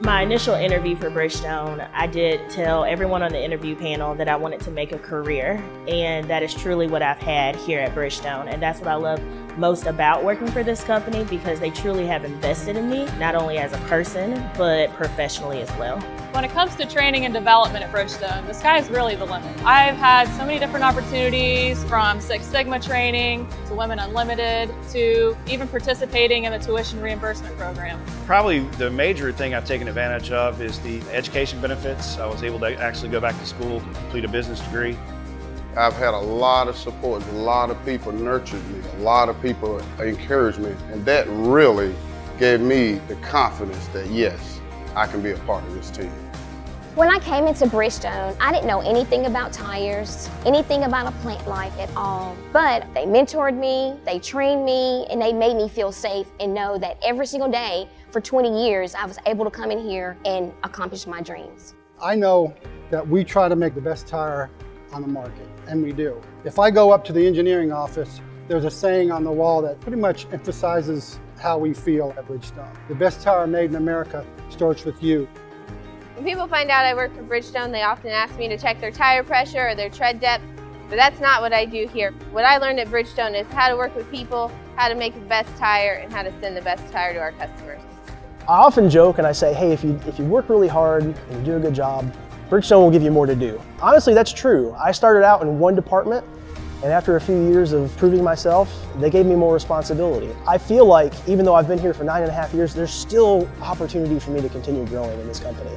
My initial interview for Bridgestone, I did tell everyone on the interview panel that I wanted to make a career, and that is truly what I've had here at Bridgestone, and that's what I love most about working for this company, because they truly have invested in me, not only as a person, but professionally as well. When it comes to training and development at Bridgestone, the sky is really the limit. I've had so many different opportunities, from Six Sigma training to Women Unlimited to even participating in the tuition reimbursement program. Probably the major thing I've taken advantage of is the education benefits. I was able to actually go back to school, complete a business degree. I've had a lot of support, a lot of people nurtured me, a lot of people encouraged me, and that really gave me the confidence that yes, I can be a part of this team. When I came into Bridgestone, I didn't know anything about tires, anything about a plant life at all. But they mentored me, they trained me, and they made me feel safe and know that every single day for 20 years, I was able to come in here and accomplish my dreams. I know that we try to make the best tire on the market, and we do. If I go up to the engineering office, there's a saying on the wall that pretty much emphasizes how we feel at Bridgestone. The best tire made in America starts with you. When people find out I work for Bridgestone, they often ask me to check their tire pressure or their tread depth, but that's not what I do here. What I learned at Bridgestone is how to work with people, how to make the best tire, and how to send the best tire to our customers. I often joke and I say, hey, if you work really hard and you do a good job, Bridgestone will give you more to do. Honestly, that's true. I started out in one department, and after a few years of proving myself, they gave me more responsibility. I feel like even though I've been here for 9.5 years, there's still opportunity for me to continue growing in this company.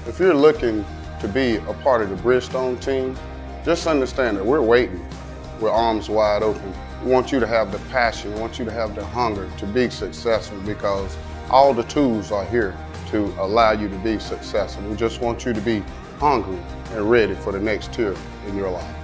If you're looking to be a part of the Bridgestone team, just understand that we're waiting with arms wide open. We want you to have the passion, we want you to have the hunger to be successful, because all the tools are here to allow you to be successful. We just want you to be hungry and ready for the next tier in your life.